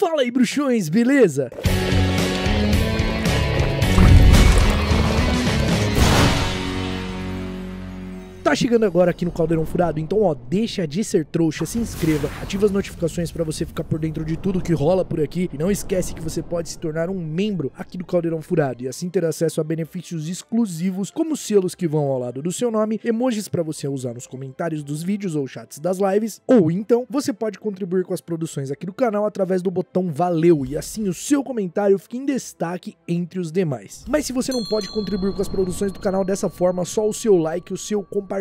Fala aí, bruxões, beleza? Tá chegando agora aqui no Caldeirão Furado, então ó, deixa de ser trouxa, se inscreva, ativa as notificações pra você ficar por dentro de tudo que rola por aqui e não esquece que você pode se tornar um membro aqui do Caldeirão Furado e assim ter acesso a benefícios exclusivos como selos que vão ao lado do seu nome, emojis pra você usar nos comentários dos vídeos ou chats das lives, ou então você pode contribuir com as produções aqui do canal através do botão valeu e assim o seu comentário fica em destaque entre os demais. Mas se você não pode contribuir com as produções do canal dessa forma, só o seu like, o seu compartilhamento,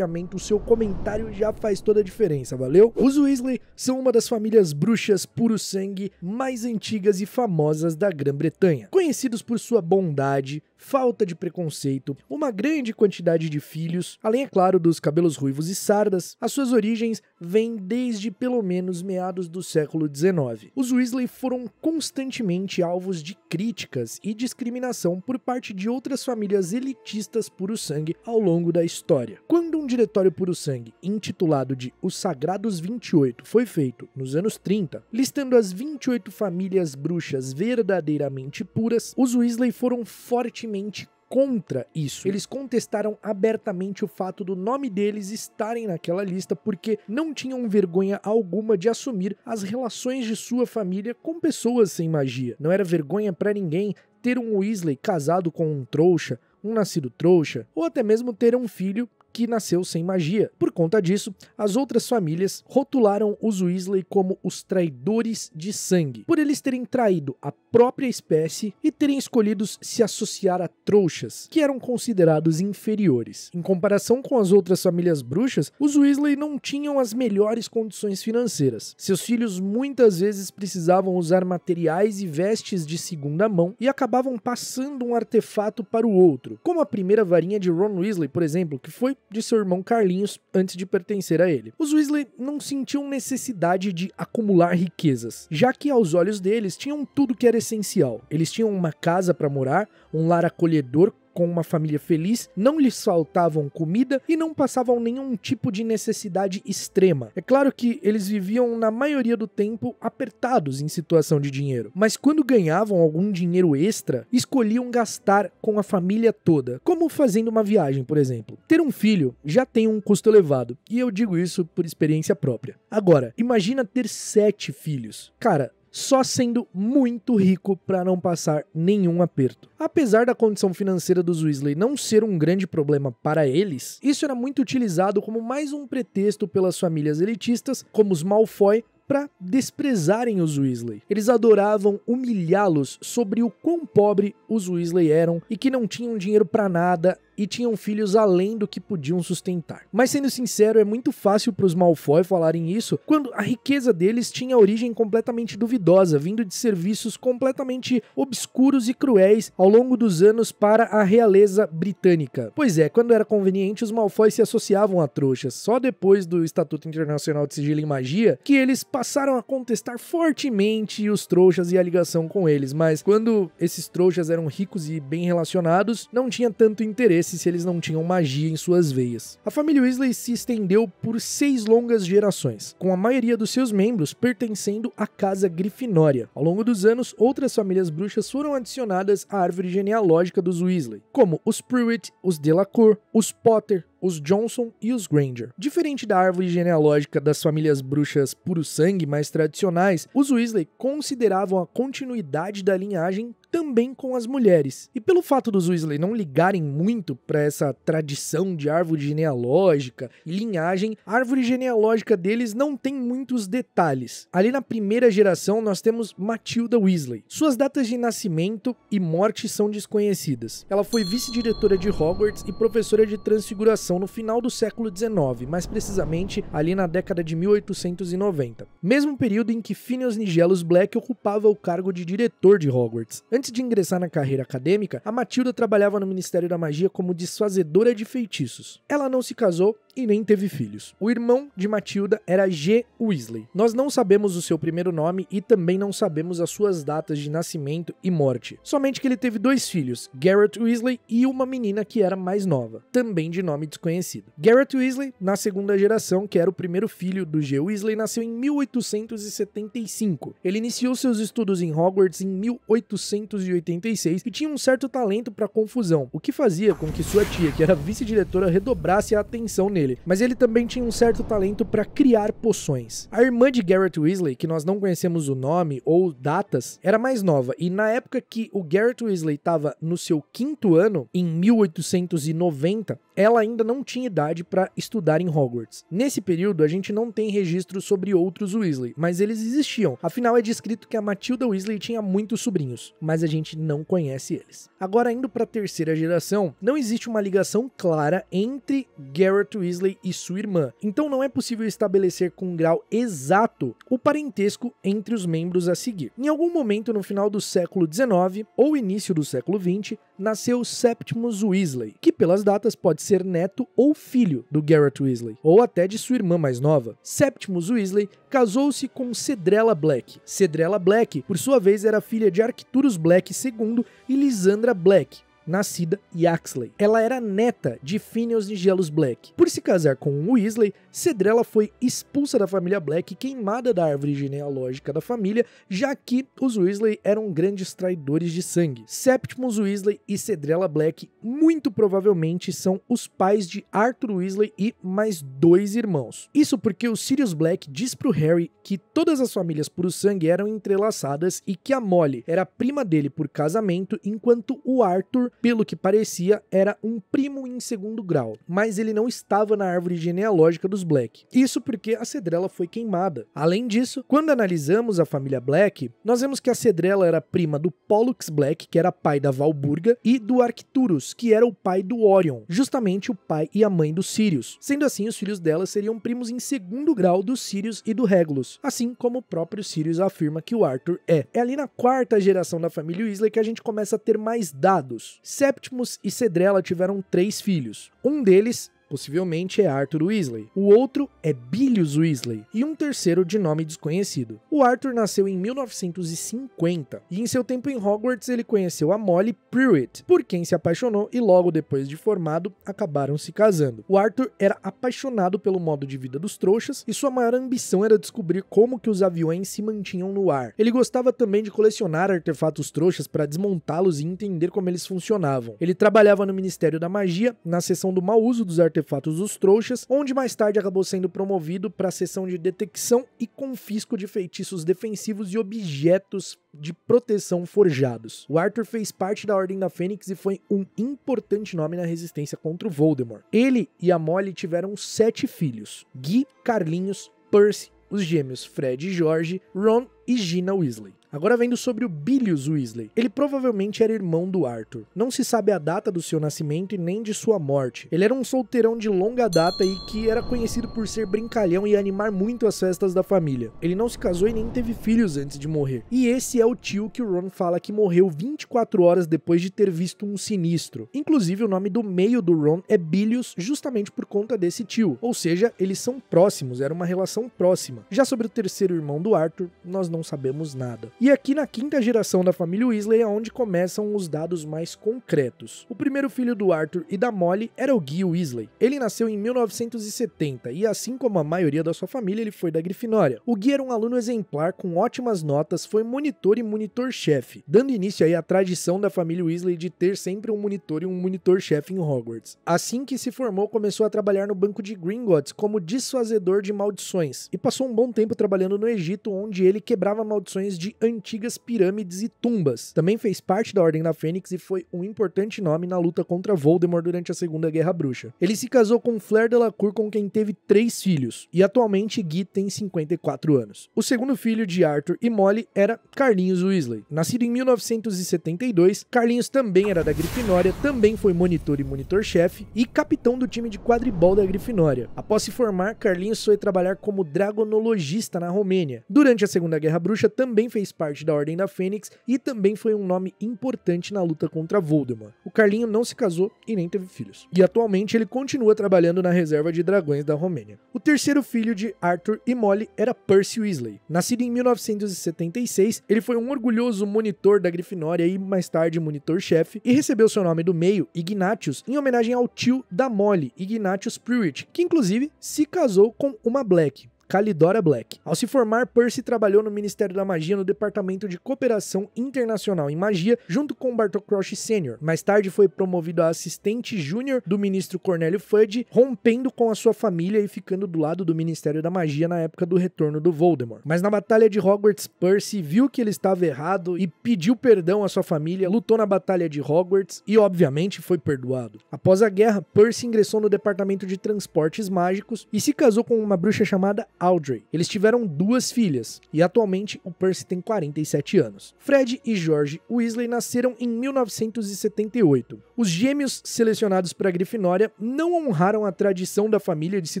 o seu comentário já faz toda a diferença, valeu? Os Weasley são uma das famílias bruxas puro sangue mais antigas e famosas da Grã-Bretanha. Conhecidos por sua bondade, falta de preconceito, uma grande quantidade de filhos, além, é claro, dos cabelos ruivos e sardas, as suas origens vêm desde pelo menos meados do século XIX. Os Weasley foram constantemente alvos de críticas e discriminação por parte de outras famílias elitistas puro sangue ao longo da história. Quando um diretório puro sangue, intitulado de Os Sagrados 28, foi feito nos anos 30, listando as 28 famílias bruxas verdadeiramente puras, os Weasley foram fortemente contra isso. Eles contestaram abertamente o fato do nome deles estarem naquela lista porque não tinham vergonha alguma de assumir as relações de sua família com pessoas sem magia. Não era vergonha pra ninguém ter um Weasley casado com um trouxa, um nascido trouxa, ou até mesmo ter um filho que nasceu sem magia. Por conta disso, as outras famílias rotularam os Weasley como os traidores de sangue, por eles terem traído a própria espécie e terem escolhido se associar a trouxas, que eram considerados inferiores. Em comparação com as outras famílias bruxas, os Weasley não tinham as melhores condições financeiras. Seus filhos muitas vezes precisavam usar materiais e vestes de segunda mão e acabavam passando um artefato para o outro, como a primeira varinha de Ron Weasley, por exemplo, que foi de seu irmão Carlinhos antes de pertencer a ele. Os Weasley não sentiam necessidade de acumular riquezas, já que aos olhos deles tinham tudo que era essencial. Eles tinham uma casa para morar, um lar acolhedor com uma família feliz, não lhes faltavam comida e não passavam nenhum tipo de necessidade extrema. É claro que eles viviam na maioria do tempo apertados em situação de dinheiro, mas quando ganhavam algum dinheiro extra, escolhiam gastar com a família toda, como fazendo uma viagem, por exemplo. Ter um filho já tem um custo elevado, e eu digo isso por experiência própria. Agora, imagina ter 7 filhos. Cara, só sendo muito rico para não passar nenhum aperto. Apesar da condição financeira dos Weasley não ser um grande problema para eles, isso era muito utilizado como mais um pretexto pelas famílias elitistas, como os Malfoy, para desprezarem os Weasley. Eles adoravam humilhá-los sobre o quão pobre os Weasley eram e que não tinham dinheiro para nada e tinham filhos além do que podiam sustentar. Mas sendo sincero, é muito fácil para os Malfoy falarem isso quando a riqueza deles tinha origem completamente duvidosa, vindo de serviços completamente obscuros e cruéis ao longo dos anos para a realeza britânica. Pois é, quando era conveniente, os Malfoy se associavam a trouxas. Só depois do Estatuto Internacional de Sigilo e Magia que eles passaram a contestar fortemente os trouxas e a ligação com eles, mas quando esses trouxas eram ricos e bem relacionados, não tinha tanto interesse se eles não tinham magia em suas veias. A família Weasley se estendeu por 6 longas gerações, com a maioria dos seus membros pertencendo à casa Grifinória. Ao longo dos anos, outras famílias bruxas foram adicionadas à árvore genealógica dos Weasley, como os Pruitt, os Delacour, os Potter, os Johnson e os Granger. Diferente da árvore genealógica das famílias bruxas puro sangue mais tradicionais, os Weasley consideravam a continuidade da linhagem também com as mulheres. E pelo fato dos Weasley não ligarem muito para essa tradição de árvore genealógica e linhagem, a árvore genealógica deles não tem muitos detalhes. Ali na primeira geração nós temos Matilda Weasley. Suas datas de nascimento e morte são desconhecidas. Ela foi vice-diretora de Hogwarts e professora de transfiguração no final do século XIX, mais precisamente ali na década de 1890. Mesmo período em que Phineas Nigellus Black ocupava o cargo de diretor de Hogwarts. Antes de ingressar na carreira acadêmica, a Matilda trabalhava no Ministério da Magia como desfazedora de feitiços. Ela não se casou e nem teve filhos. O irmão de Matilda era G. Weasley. Nós não sabemos o seu primeiro nome e também não sabemos as suas datas de nascimento e morte. Somente que ele teve 2 filhos, Garrett Weasley e uma menina que era mais nova, também de nome desconhecido. Garrett Weasley, na segunda geração, que era o primeiro filho do G. Weasley, nasceu em 1875. Ele iniciou seus estudos em Hogwarts em 1886 e tinha um certo talento para confusão, o que fazia com que sua tia, que era vice-diretora, redobrasse a atenção nele, mas ele também tinha um certo talento para criar poções. A irmã de Garrett Weasley, que nós não conhecemos o nome ou datas, era mais nova, e na época que o Garrett Weasley estava no seu 5º ano, em 1890, ela ainda não tinha idade para estudar em Hogwarts. Nesse período, a gente não tem registro sobre outros Weasley, mas eles existiam. Afinal, é descrito que a Matilda Weasley tinha muitos sobrinhos, mas a gente não conhece eles. Agora, indo para a terceira geração, não existe uma ligação clara entre Garrett Weasley e sua irmã, então não é possível estabelecer com um grau exato o parentesco entre os membros a seguir. Em algum momento no final do século XIX ou início do século XX, nasceu Septimus Weasley, que pelas datas pode ser neto ou filho do Garrett Weasley, ou até de sua irmã mais nova. Septimus Weasley casou-se com Cedrella Black. Cedrella Black, por sua vez, era filha de Arcturus Black II e Lysandra Black, nascida Yaxley. Ela era neta de Phineas Nigellus Black. Por se casar com um Weasley, Cedrella foi expulsa da família Black e queimada da árvore genealógica da família, já que os Weasley eram grandes traidores de sangue. Septimus Weasley e Cedrella Black muito provavelmente são os pais de Arthur Weasley e mais 2 irmãos. Isso porque o Sirius Black diz pro Harry que todas as famílias por sangue eram entrelaçadas e que a Molly era prima dele por casamento, enquanto o Arthur, pelo que parecia, era um primo em 2º grau, mas ele não estava na árvore genealógica dos Black. Isso porque a Cedrella foi queimada. Além disso, quando analisamos a família Black, nós vemos que a Cedrella era prima do Pollux Black, que era pai da Valburga, e do Arcturus, que era o pai do Orion, justamente o pai e a mãe do Sirius. Sendo assim, os filhos dela seriam primos em 2º grau do Sirius e do Regulus, assim como o próprio Sirius afirma que o Arthur é. É ali na 4ª geração da família Weasley que a gente começa a ter mais dados. Septimus e Cedrella tiveram 3 filhos. Um deles possivelmente é Arthur Weasley. O outro é Bilius Weasley e um terceiro de nome desconhecido. O Arthur nasceu em 1950 e em seu tempo em Hogwarts ele conheceu a Molly Pruitt, por quem se apaixonou e logo depois de formado acabaram se casando. O Arthur era apaixonado pelo modo de vida dos trouxas e sua maior ambição era descobrir como que os aviões se mantinham no ar. Ele gostava também de colecionar artefatos trouxas para desmontá-los e entender como eles funcionavam. Ele trabalhava no Ministério da Magia, na seção do mau uso dos artefatos dos trouxas, onde mais tarde acabou sendo promovido para a seção de detecção e confisco de feitiços defensivos e objetos de proteção forjados. O Arthur fez parte da Ordem da Fênix e foi um importante nome na resistência contra o Voldemort. Ele e a Molly tiveram 7 filhos: Guy, Carlinhos, Percy, os gêmeos Fred e George, Ron e Gina Weasley. Agora vendo sobre o Bilius Weasley. Ele provavelmente era irmão do Arthur. Não se sabe a data do seu nascimento e nem de sua morte. Ele era um solteirão de longa data e que era conhecido por ser brincalhão e animar muito as festas da família. Ele não se casou e nem teve filhos antes de morrer. E esse é o tio que o Ron fala que morreu 24 horas depois de ter visto um sinistro. Inclusive o nome do meio do Ron é Bilius justamente por conta desse tio. Ou seja, eles são próximos, era uma relação próxima. Já sobre o terceiro irmão do Arthur, nós não sabemos nada. E aqui na 5ª geração da família Weasley é onde começam os dados mais concretos. O primeiro filho do Arthur e da Molly era o Guy Weasley. Ele nasceu em 1970 e, assim como a maioria da sua família, ele foi da Grifinória. O Guy era um aluno exemplar com ótimas notas, foi monitor e monitor-chefe, dando início aí à tradição da família Weasley de ter sempre um monitor e um monitor-chefe em Hogwarts. Assim que se formou, começou a trabalhar no banco de Gringotts como disfazedor de maldições e passou um bom tempo trabalhando no Egito, onde ele quebrava maldições de antigas pirâmides e tumbas. Também fez parte da Ordem da Fênix e foi um importante nome na luta contra Voldemort durante a Segunda Guerra Bruxa. Ele se casou com Fleur Delacour, com quem teve 3 filhos, e atualmente Guy tem 54 anos. O segundo filho de Arthur e Molly era Carlinhos Weasley. Nascido em 1972, Carlinhos também era da Grifinória, também foi monitor e monitor-chefe e capitão do time de quadribol da Grifinória. Após se formar, Carlinhos foi trabalhar como dragonologista na Romênia. Durante a Segunda Guerra Bruxa, também fez parte da Ordem da Fênix e também foi um nome importante na luta contra Voldemort. O Carlinho não se casou e nem teve filhos. E atualmente ele continua trabalhando na reserva de dragões da Romênia. O terceiro filho de Arthur e Molly era Percy Weasley. Nascido em 1976, ele foi um orgulhoso monitor da Grifinória e mais tarde monitor-chefe, e recebeu seu nome do meio, Ignatius, em homenagem ao tio da Molly, Ignatius Pruitt, que inclusive se casou com uma Black, Calidora Black. Ao se formar, Percy trabalhou no Ministério da Magia no Departamento de Cooperação Internacional em Magia, junto com Bartol Crouch Sr. Mais tarde foi promovido a assistente júnior do ministro Cornélio Fudge, rompendo com a sua família e ficando do lado do Ministério da Magia na época do retorno do Voldemort. Mas na Batalha de Hogwarts, Percy viu que ele estava errado e pediu perdão à sua família, lutou na Batalha de Hogwarts e, obviamente, foi perdoado. Após a guerra, Percy ingressou no Departamento de Transportes Mágicos e se casou com uma bruxa chamada Audrey. Eles tiveram 2 filhas e atualmente o Percy tem 47 anos. Fred e George Weasley nasceram em 1978. Os gêmeos selecionados para a Grifinória não honraram a tradição da família de se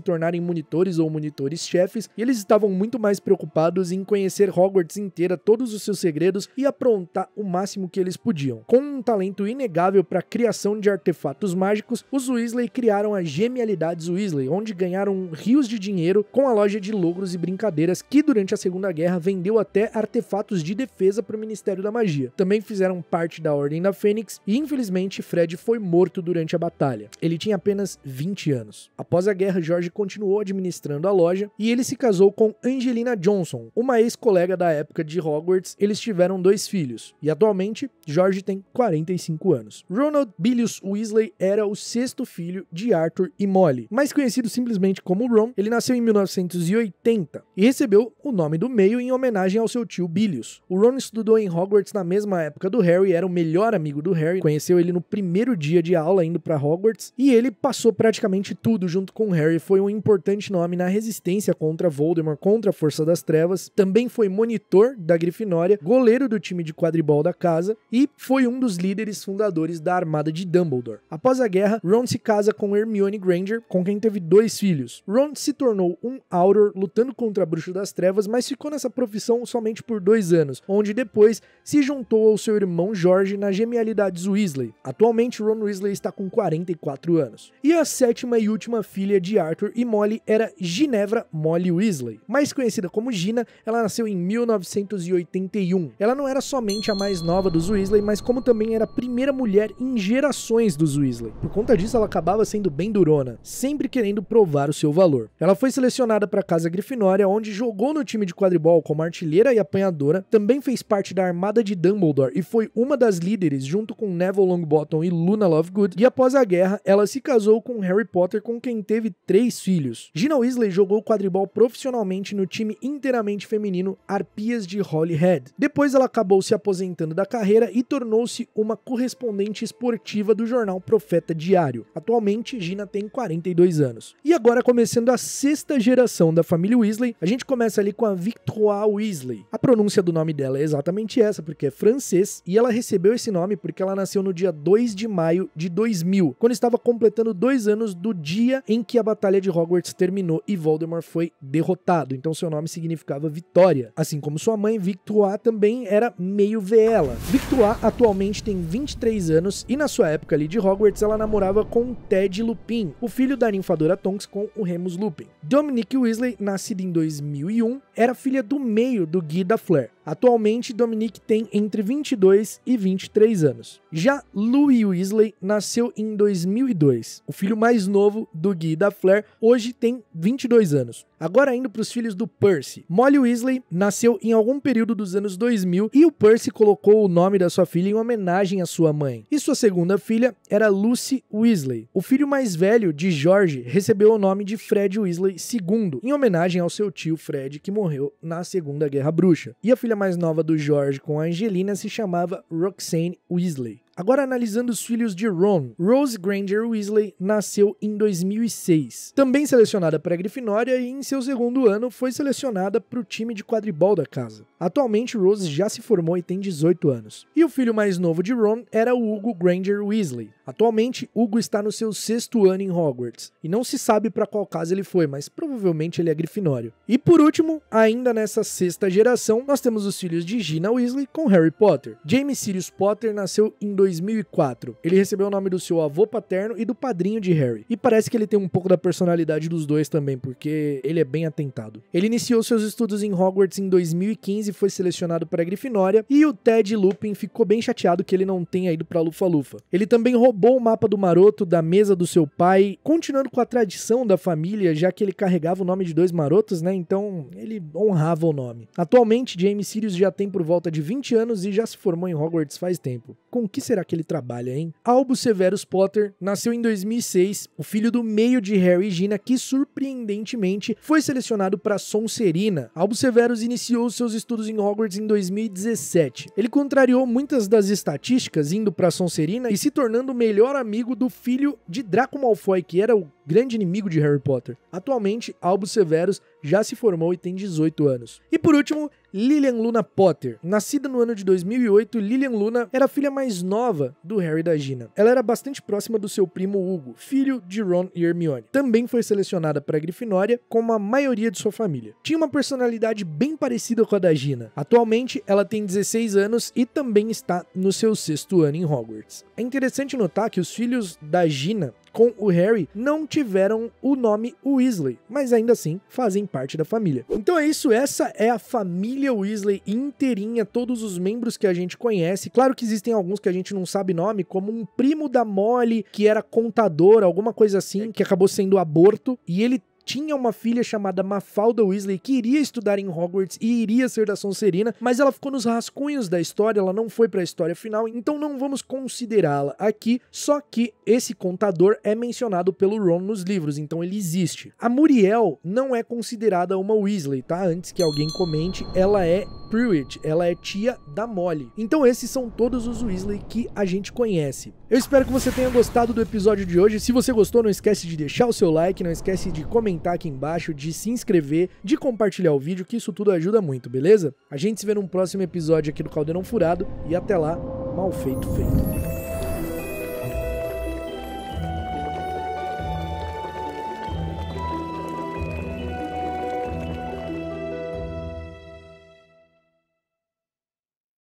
tornarem monitores ou monitores-chefes e eles estavam muito mais preocupados em conhecer Hogwarts inteira, todos os seus segredos e aprontar o máximo que eles podiam. Com um talento inegável para a criação de artefatos mágicos, os Weasley criaram a Genialidades Weasley, onde ganharam rios de dinheiro com a loja de logros e brincadeiras que durante a Segunda Guerra vendeu até artefatos de defesa para o Ministério da Magia. Também fizeram parte da Ordem da Fênix e infelizmente Fred foi morto durante a batalha. Ele tinha apenas 20 anos. Após a guerra, George continuou administrando a loja e ele se casou com Angelina Johnson, uma ex-colega da época de Hogwarts. Eles tiveram 2 filhos e atualmente George tem 45 anos. Ronald Bilius Weasley era o 6º filho de Arthur e Molly, mais conhecido simplesmente como Ron. Ele nasceu em 1980 e recebeu o nome do meio em homenagem ao seu tio Bilius. O Ron estudou em Hogwarts na mesma época do Harry, era o melhor amigo do Harry, conheceu ele no primeiro dia de aula indo para Hogwarts e ele passou praticamente tudo junto com o Harry, foi um importante nome na resistência contra Voldemort, contra a Força das Trevas, também foi monitor da Grifinória, goleiro do time de quadribol da casa e foi um dos líderes fundadores da Armada de Dumbledore. Após a guerra, Ron se casa com Hermione Granger, com quem teve 2 filhos. Ron se tornou um Auror lutando contra a Bruxa das Trevas, mas ficou nessa profissão somente por 2 anos, onde depois se juntou ao seu irmão George na Genialidades Weasley. Atualmente, Ron Weasley está com 44 anos. E a 7ª e última filha de Arthur e Molly era Ginevra Molly Weasley. Mais conhecida como Gina, ela nasceu em 1981. Ela não era somente a mais nova dos Weasley, mas como também era a primeira mulher em gerações dos Weasley. Por conta disso, ela acabava sendo bem durona, sempre querendo provar o seu valor. Ela foi selecionada para a Casa Grifinória, onde jogou no time de quadribol como artilheira e apanhadora, também fez parte da Armada de Dumbledore e foi uma das líderes junto com Neville Longbottom e Luna Lovegood, e após a guerra, ela se casou com Harry Potter, com quem teve 3 filhos. Gina Weasley jogou quadribol profissionalmente no time inteiramente feminino Harpias de Holyhead. Depois ela acabou se aposentando da carreira e tornou-se uma correspondente esportiva do jornal Profeta Diário. Atualmente, Gina tem 42 anos. E agora, começando a 6ª geração da família Weasley, a gente começa ali com a Victoire Weasley. A pronúncia do nome dela é exatamente essa, porque é francês, e ela recebeu esse nome porque ela nasceu no dia 2 de maio de 2000, quando estava completando 2 anos do dia em que a Batalha de Hogwarts terminou e Voldemort foi derrotado, então seu nome significava vitória. Assim como sua mãe, Victoire também era meio Veela. Victoire atualmente tem 23 anos e na sua época ali de Hogwarts ela namorava com Ted Lupin, o filho da ninfadora Tonks com o Remus Lupin. Dominique Weasley, nascida em 2001, era filha do meio do Guy Lafleur. Atualmente, Dominique tem entre 22 e 23 anos. Já Louis Weasley nasceu em 2002. O filho mais novo do Guy Lafleur hoje tem 22 anos. Agora indo para os filhos do Percy. Molly Weasley nasceu em algum período dos anos 2000 e o Percy colocou o nome da sua filha em homenagem à sua mãe. E sua segunda filha era Lucy Weasley. O filho mais velho de George recebeu o nome de Fred Weasley II, em homenagem ao seu tio Fred, que morreu na Segunda Guerra Bruxa. E a filha mais nova do George com a Angelina se chamava Roxane Weasley. Agora analisando os filhos de Ron, Rose Granger Weasley nasceu em 2006. Também selecionada para a Grifinória e em seu segundo ano foi selecionada para o time de quadribol da casa. Atualmente Rose já se formou e tem 18 anos. E o filho mais novo de Ron era o Hugo Granger Weasley. Atualmente, Hugo está no seu 6º ano em Hogwarts, e não se sabe para qual casa ele foi, mas provavelmente ele é grifinório. E por último, ainda nessa 6ª geração, nós temos os filhos de Gina Weasley com Harry Potter. James Sirius Potter nasceu em 2004. Ele recebeu o nome do seu avô paterno e do padrinho de Harry. E parece que ele tem um pouco da personalidade dos dois também, porque ele é bem atentado. Ele iniciou seus estudos em Hogwarts em 2015 e foi selecionado para a Grifinória, e o Ted Lupin ficou bem chateado que ele não tenha ido para Lufa-Lufa. Ele também roubou o mapa do Maroto da mesa do seu pai, continuando com a tradição da família, já que ele carregava o nome de 2 marotos, né? Então ele honrava o nome. Atualmente, James Sirius já tem por volta de 20 anos e já se formou em Hogwarts faz tempo. Com o que será que ele trabalha, hein? Albus Severus Potter nasceu em 2006, o filho do meio de Harry e Gina, que surpreendentemente foi selecionado para Sonserina. Albus Severus iniciou seus estudos em Hogwarts em 2017. Ele contrariou muitas das estatísticas indo para Sonserina e se tornando o melhor amigo do filho de Draco Malfoy, que era o grande inimigo de Harry Potter. Atualmente, Albus Severus já se formou e tem 18 anos. E por último, Lilian Luna Potter. Nascida no ano de 2008, Lilian Luna era a filha mais nova do Harry e da Gina. Ela era bastante próxima do seu primo Hugo, filho de Ron e Hermione. Também foi selecionada para a Grifinória, como a maioria de sua família. Tinha uma personalidade bem parecida com a da Gina. Atualmente, ela tem 16 anos e também está no seu 6º ano em Hogwarts. É interessante notar que os filhos da Gina com o Harry não tiveram o nome Weasley, mas ainda assim fazem parte da família. Então é isso, essa é a família Weasley inteirinha, todos os membros que a gente conhece. Claro que existem alguns que a gente não sabe nome, como um primo da Molly, que era contador, alguma coisa assim, que acabou sendo aborto, e ele tinha uma filha chamada Mafalda Weasley que iria estudar em Hogwarts e iria ser da Sonserina, mas ela ficou nos rascunhos da história, ela não foi para a história final, então não vamos considerá-la aqui, só que esse contador é mencionado pelo Ron nos livros, então ele existe. A Muriel não é considerada uma Weasley, tá? Antes que alguém comente, ela é Prewett, ela é tia da Molly. Então esses são todos os Weasley que a gente conhece. Eu espero que você tenha gostado do episódio de hoje. Se você gostou, não esquece de deixar o seu like, não esquece de comentar aqui embaixo, de se inscrever, de compartilhar o vídeo, que isso tudo ajuda muito, beleza? A gente se vê num próximo episódio aqui do Caldeirão Furado e até lá, mal feito feito.